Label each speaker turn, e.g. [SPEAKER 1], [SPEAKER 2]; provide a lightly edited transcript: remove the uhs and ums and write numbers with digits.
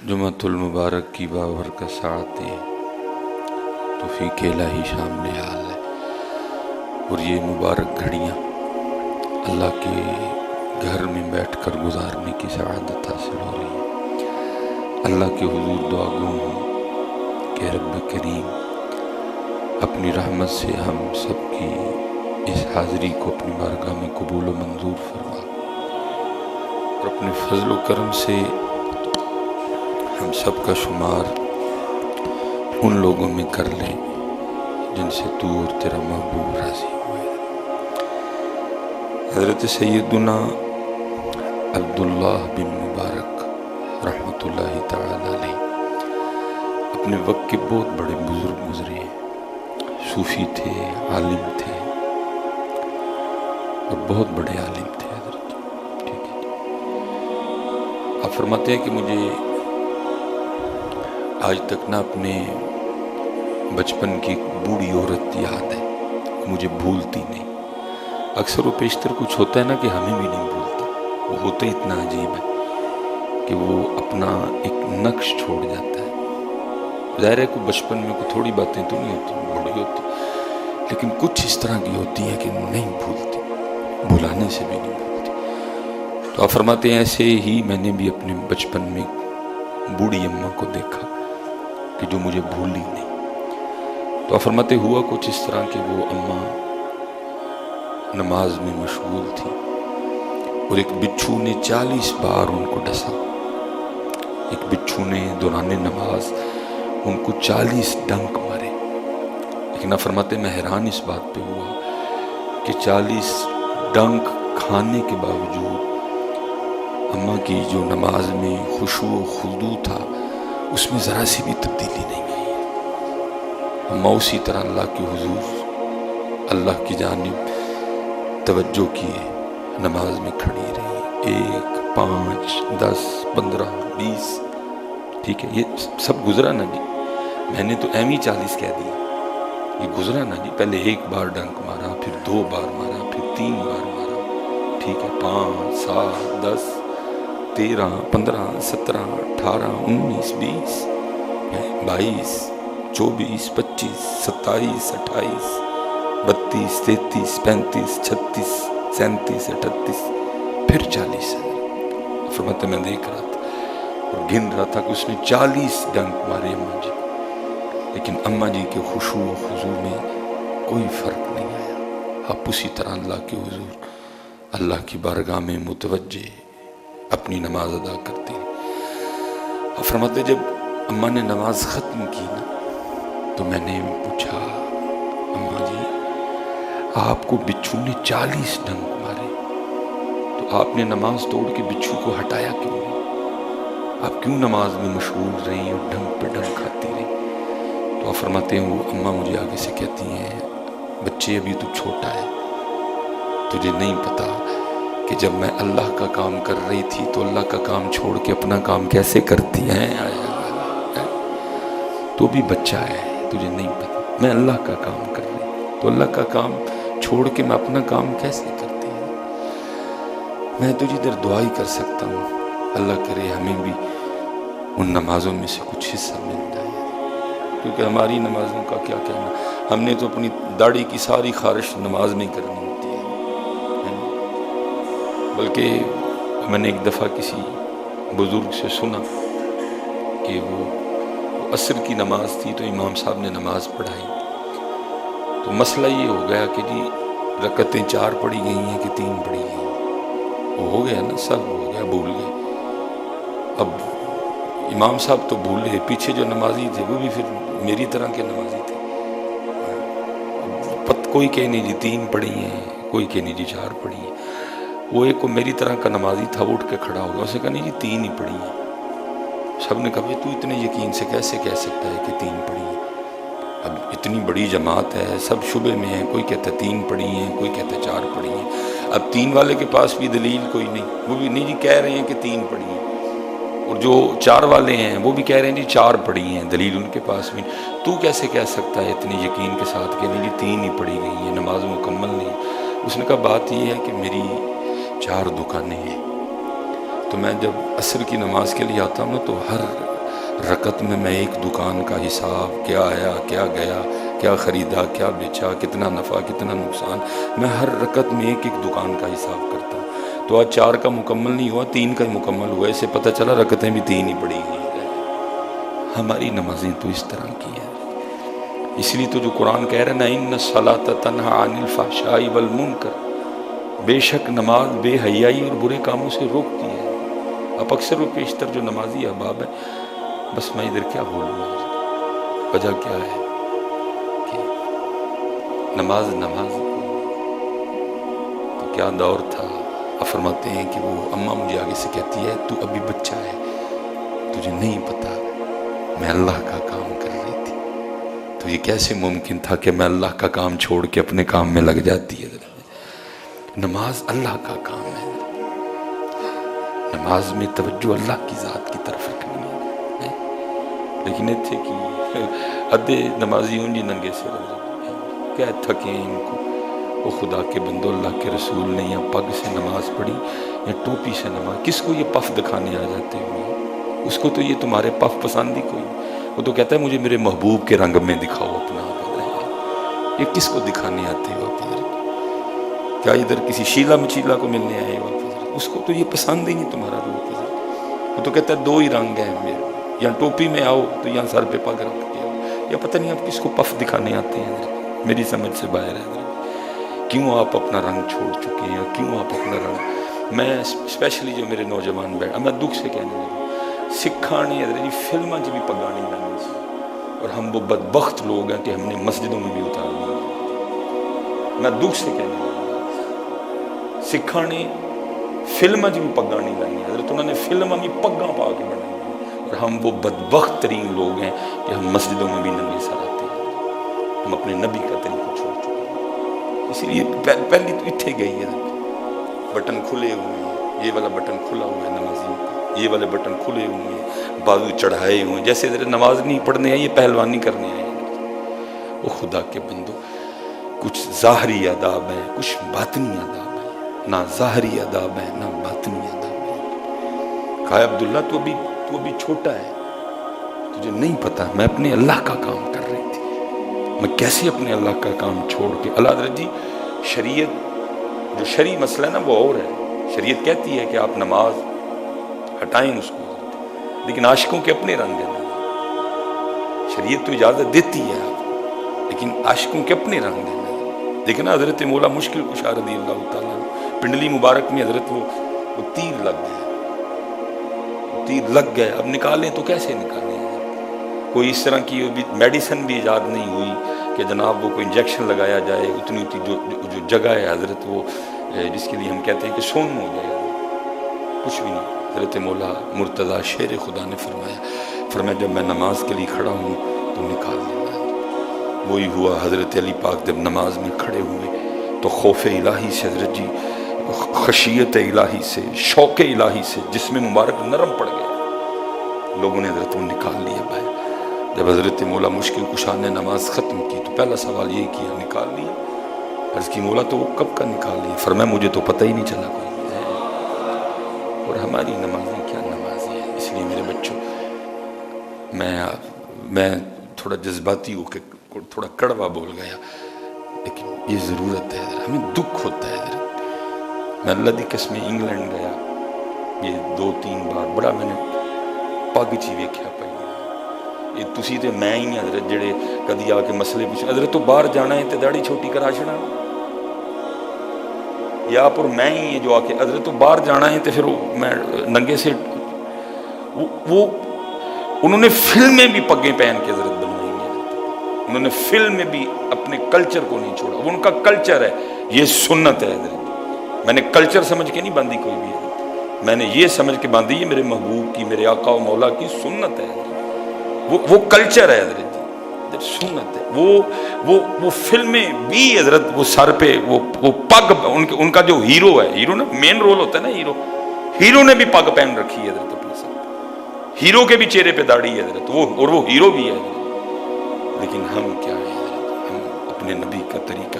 [SPEAKER 1] جمعۃ المبارک کی بابرکت ساعتیں تو فی کیلا ہی شامل حال ہے، اور یہ مبارک گھڑیاں اللہ کے گھر میں بیٹھ کر گزارنے کی سعادت حاصل ہو رہی ہے۔ اللہ کے حضور دعا گو ہوں کہ رب کریم اپنی رحمت سے ہم سب کی اس حاضری کو اپنی بارگاہ میں قبول و منظور فرما، اور اپنے فضل و کرم سے ہم سب کا شمار ان لوگوں میں کر لیں جن سے تو اور تیرا محبوب راضی ہوئے۔ حضرت سیدنا عبداللہ بن مبارک رحمۃ اللہ تعالی علیہ اپنے وقت کے بہت بڑے بزرگ گزرے ہیں، صوفی تھے، عالم تھے، اور بہت بڑے عالم تھے حضرت۔ ٹھیک ہے، آپ فرماتے ہیں کہ مجھے آج تک نہ اپنے بچپن کی ایک بوڑھی عورت یاد ہے، مجھے بھولتی نہیں۔ اکثر و بیشتر کچھ ہوتا ہے نا کہ ہمیں بھی نہیں بھولتا، وہ ہوتا اتنا عجیب ہے کہ وہ اپنا ایک نقش چھوڑ جاتا ہے۔ ظاہر ہے کہ بچپن میں کوئی تھوڑی باتیں تو نہیں ہوتی، بڑی ہوتی، لیکن کچھ اس طرح کی ہوتی ہیں کہ نہیں بھولتی، بھلانے سے بھی نہیں بھولتی۔ تو آپ فرماتے ہیں ایسے ہی میں نے بھی اپنے بچپن میں بوڑھی اماں کو دیکھا کہ جو مجھے بھولی نہیں۔ تو آپ فرماتے ہوا کچھ اس طرح کہ وہ اماں نماز میں مشغول تھی، اور ایک بچھو نے 40 بار ان کو ڈسا۔ ایک بچھو نے دوران نماز ان کو 40 ڈنک مارے۔ لیکن آپ فرماتے میں حیران اس بات پہ ہوا کہ 40 ڈنک کھانے کے باوجود اماں کی جو نماز میں خشوع و خضوع تھا اس میں ذرا سی بھی تبدیلی نہیں آئی ہے۔ اماں اسی طرح اللہ کے حضور، اللہ کی جانب توجہ کیے نماز میں کھڑی رہی، 1 5 10 15 20۔ ٹھیک ہے، یہ سب گزرا نا جی، میں نے تو ایم ہی 40 کہہ دیا، یہ گزرا نا جی۔ پہلے 1 بار ڈنک مارا، پھر 2 بار مارا، پھر 3 بار مارا۔ ٹھیک ہے، 5 7 10 13 15 17 18 19 20 22 24 25 27 28 32 33 35 36 37 38 پھر 40۔ فرماتے میں دیکھ رہا تھا اور گن رہا تھا کہ اس نے 40 ڈنک مارے اماں جی کو، لیکن اماں جی کے خشوع و خضوع میں کوئی فرق نہیں آیا۔ آپ اسی طرح اللہ کے حضور، اللہ کی بارگاہ میں متوجہ اپنی نماز ادا کرتے ہیں۔ آپ فرماتے جب اماں نے نماز ختم کی نا تو میں نے پوچھا، اماں جی آپ کو بچھو نے 40 ڈنک مارے، تو آپ نے نماز توڑ کے بچھو کو ہٹایا کیوں نہیں؟ آپ کیوں نماز میں مشغول رہی اور ڈنک پہ ڈنک کھاتی رہی؟ تو آپ فرماتے ہیں وہ اماں مجھے آگے سے کہتی ہیں، بچے ابھی تو چھوٹا ہے، تجھے نہیں پتا کہ جب میں اللہ کا کام کر رہی تھی تو اللہ کا کام چھوڑ کے اپنا کام کیسے کرتی ہیں؟ تو بھی بچہ ہے، تجھے نہیں پتا، میں اللہ کا کام کر رہی تو اللہ کا کام چھوڑ کے میں اپنا کام کیسے کرتی ہیں؟ میں تجھے ادھر دعا ہی کر سکتا ہوں، اللہ کرے ہمیں بھی ان نمازوں میں سے کچھ حصہ مل جائے، کیونکہ ہماری نمازوں کا کیا کہنا، ہم نے تو اپنی داڑھی کی ساری خارش نماز میں کرنی ہوتی ہے۔ بلکہ میں نے ایک دفعہ کسی بزرگ سے سنا کہ وہ عصر کی نماز تھی تو امام صاحب نے نماز پڑھائی، تو مسئلہ یہ ہو گیا کہ جی رکعتیں 4 پڑھی گئی ہیں کہ 3 پڑھی گئی ہیں، وہ ہو گیا نا، سب ہو گیا، بھول گئے۔ اب امام صاحب تو بھولے، پیچھے جو نمازی تھے وہ بھی پھر میری طرح کے نمازی تھے، کوئی کہے نہیں جی 3 پڑھی ہیں، کوئی کہے نہیں جی 4 پڑھی ہیں۔ وہ ایک کو میری طرح کا نمازی تھا، وہ اٹھ کے کھڑا ہو گیا، اس نے کہا نہیں جی 3 ہی پڑھی ہیں۔ سب نے کہا تو اتنے یقین سے کیسے کہہ سکتا ہے کہ 3 پڑھی ہیں؟ اب اتنی بڑی جماعت ہے، سب شبے میں ہیں، کوئی کہتا ہے 3 پڑھی ہیں، کوئی کہتا ہے 4 پڑھی ہیں۔ اب 3 والے کے پاس بھی دلیل کوئی نہیں، وہ بھی نہیں جی کہہ رہے ہیں کہ 3 پڑھی ہیں، اور جو 4 والے ہیں وہ بھی کہہ رہے ہیں جی 4 پڑھی ہیں، دلیل ان کے پاس بھی۔ تو کیسے کہہ سکتا ہے اتنے یقین کے ساتھ کہ نہیں جی 3 ہی پڑھی گئی ہیں، نماز مکمل نہیں؟ اس نے کہا بات یہ ہے کہ میری 4 دکانیں ہیں، تو میں جب عصر کی نماز کے لیے آتا ہوں نا تو ہر رکعت میں ایک دکان کا حساب، کیا آیا کیا گیا، کیا خریدا کیا بیچا، کتنا نفع کتنا نقصان، میں ہر رکعت میں ایک ایک دکان کا حساب کرتا ہوں۔ تو آج 4 کا مکمل نہیں ہوا، 3 کا ہی مکمل ہوا، اسے پتہ چلا رکعتیں بھی 3 ہی پڑی ہوئی ہیں۔ ہماری نمازیں تو اس طرح کی ہیں۔ اس لیے تو جو قرآن کہہ رہے نا ان الصلاۃ تنہی عن الفحشاء والمنکر، بے شک نماز بے حیائی اور برے کاموں سے روکتی ہے۔ اب اکثر و بیشتر جو نمازی احباب ہیں، بس میں ادھر کیا بولوں، وجہ کیا ہے کہ نماز تو کیا دور تھا۔ اب فرماتے ہیں کہ وہ اماں مجھے آگے سے کہتی ہے تو ابھی بچہ ہے، تجھے نہیں پتا میں اللہ کا کام کر رہی تھی۔ تو یہ کیسے ممکن تھا کہ میں اللہ کا کام چھوڑ کے اپنے کام میں لگ جاتی ہے؟ نماز اللہ کا کام ہے، نماز میں توجہ اللہ کی ذات کی طرف رکھنی ہے۔ لیکن اتھے کی ادھے نمازی ہوں جی ننگے سے کیا تھکیں ان کو، وہ خدا کے بندو اللہ کے رسول نے یا پگ سے نماز پڑھی یا ٹوپی سے نماز، کس کو یہ پف دکھانے آ جاتے ہوئے؟ اس کو تو یہ تمہارے پف پسند ہی کوئی، وہ تو کہتا ہے مجھے میرے محبوب کے رنگ میں دکھاؤ اپنا۔ یہ کس کو دکھانے آتے ہو آپ ادھر؟ کیا ادھر کسی شیلا مچیلا کو ملنے آئے ہو آپ ادھر؟ اس کو تو یہ پسند ہی نہیں تمہارا روپ ادھر۔ وہ تو کہتا ہے 2 ہی رنگ ہیں میرے، یا ٹوپی میں آؤ تو یہاں سر پہ پگ رکھ کے آؤ، یا پتہ نہیں آپ کس کو پف دکھانے آتے ہیں ادھر، میری سمجھ سے باہر ہے ادھر۔ کیوں آپ اپنا رنگ چھوڑ چکے ہیں؟ کیوں آپ اپنا رنگ؟ میں اسپیشلی جو میرے نوجوان بیٹھ، میں دکھ سے کہنے لگا سکھا نے ادھر فلموں چ بھی پگا نہیں لانی سی، اور ہم وہ بدبخت لوگ ہیں کہ ہم نے مسجدوں میں بھی اتار دیا۔ میں دکھ سے کہنے لگا سکھا نے فلموں چ بھی پگا نہیں لانی، حضرت انہوں نے فلموں میں پگاں پا کے بنائی، اور ہم وہ بدبخت ترین لوگ ہیں کہ ہم مسجدوں میں بھی ننگے سر آتے ہیں۔ ہم اپنے نبی کا طریقہ چھوڑ چکے ہیں۔ اسی لیے پہلی تو اتھے گئی ہے، بٹن کھلے ہوئے ہیں، یہ والا بٹن کھلا ہوا ہے نمازیوں کا، یہ والے بٹن کھلے ہوئے ہیں، بازو چڑھائے ہوئے ہیں، جیسے ادھر نماز نہیں پڑھنے ہیں، یہ پہلوانی کرنے ہیں۔ وہ خدا کے بندو، کچھ ظاہری آداب ہیں، کچھ باطنی آداب ہیں، نہ ظاہری آداب ہیں نہ باطنی آداب ہیں۔ کہا عبداللہ تو ابھی چھوٹا ہے، تجھے نہیں پتا میں اپنے اللہ کا کام کر رہی تھی، میں کیسے اپنے اللہ کا کام چھوڑ کے۔ اللہ حضرت جی شریعت جو شرعی مسئلہ ہے نا وہ اور ہے، شریعت کہتی ہے کہ آپ نماز ہٹائیں اس کو، لیکن عاشقوں کے اپنے رنگ ہیں۔ شریعت تو اجازت دیتی ہے آپ، لیکن عاشقوں کے اپنے رنگ ہیں۔ دیکھنا حضرت مولا مشکل کشا رضی اللہ تعالیٰ پنڈلی مبارک میں حضرت وہ تیر لگ گئے، تیر لگ گئے، اب نکالیں تو کیسے نکالیں؟ کوئی اس طرح کی میڈیسن بھی ایجاد نہیں ہوئی کہ جناب وہ کوئی انجیکشن لگایا جائے، اتنی جو جگہ ہے حضرت وہ جس کے لیے ہم کہتے ہیں کہ سون ہو جائے، کچھ بھی نہیں۔ حضرت مولا مرتضیٰ شیر خدا نے فرمایا جب میں نماز کے لیے کھڑا ہوں تو نکال لینا۔ وہی ہوا، حضرت علی پاک جب نماز میں کھڑے ہوئے تو خوف الہی سے حضرت جی، خشیت الہی سے، شوق الہی سے جسم مبارک نرم پڑ گیا، لوگوں نے حضرت وہ نکال لیا باہر۔ جب حضرت مولا مشکل کشا نے نماز ختم کی تو پہلا سوال یہ کیا، نکال لیا؟ عرض کی مولا تو وہ کب کا نکال لیا؟ فرمایا مجھے تو پتہ ہی نہیں چلا کوئی۔ اور ہماری نمازیں کیا نمازیں ہیں۔ اس لیے میرے بچوں، میں تھوڑا جذباتی ہو کے تھوڑا کڑوا بول گیا، لیکن یہ ضرورت ہے، ہمیں دکھ ہوتا ہے۔ میں اللہ دی قسم انگلینڈ گیا یہ 2-3 بار، بڑا میں نے پگ چی ویکھیا پئی، یہ تسی تے میں ہی حضرت جڑے کدی آ کے مسئلے پوچھیں، حضرت تو باہر جانا ہے تے داڑھی چھوٹی کرا چھڑا، یا پر میں ہی جو آ کے حضرت تو باہر جانا ہے تے پھر میں ننگے سے، وہ انہوں نے فلمیں بھی پگیں پہن کے حضرت بنوائی ہیں، انہوں نے فلم میں بھی اپنے کلچر کو نہیں چھوڑا، وہ ان کا کلچر ہے، یہ سنت ہے حضرت۔ میں نے کلچر سمجھ کے نہیں باندھی کوئی بھی حضرت، میں نے یہ سمجھ کے باندھی یہ میرے محبوب کی، میرے آقا و مولا کی سنت ہے حضرت، وہ کلچر ہے حضرت جی، سنت ہے۔ وہ فلمیں بھی حضرت، وہ سر پہ وہ پگ، ان کا جو ہیرو ہے، ہیرو نے مین رول ہوتا ہے نا، ہیرو نے بھی پگ پہن رکھی ہے حضرت اپنے ساتھ، ہیرو کے بھی چہرے پہ داڑھی ہے حضرت، اور وہ ہیرو بھی ہے حضرت۔ لیکن ہم کیا ہے حضرت، ہم اپنے نبی کا طریقہ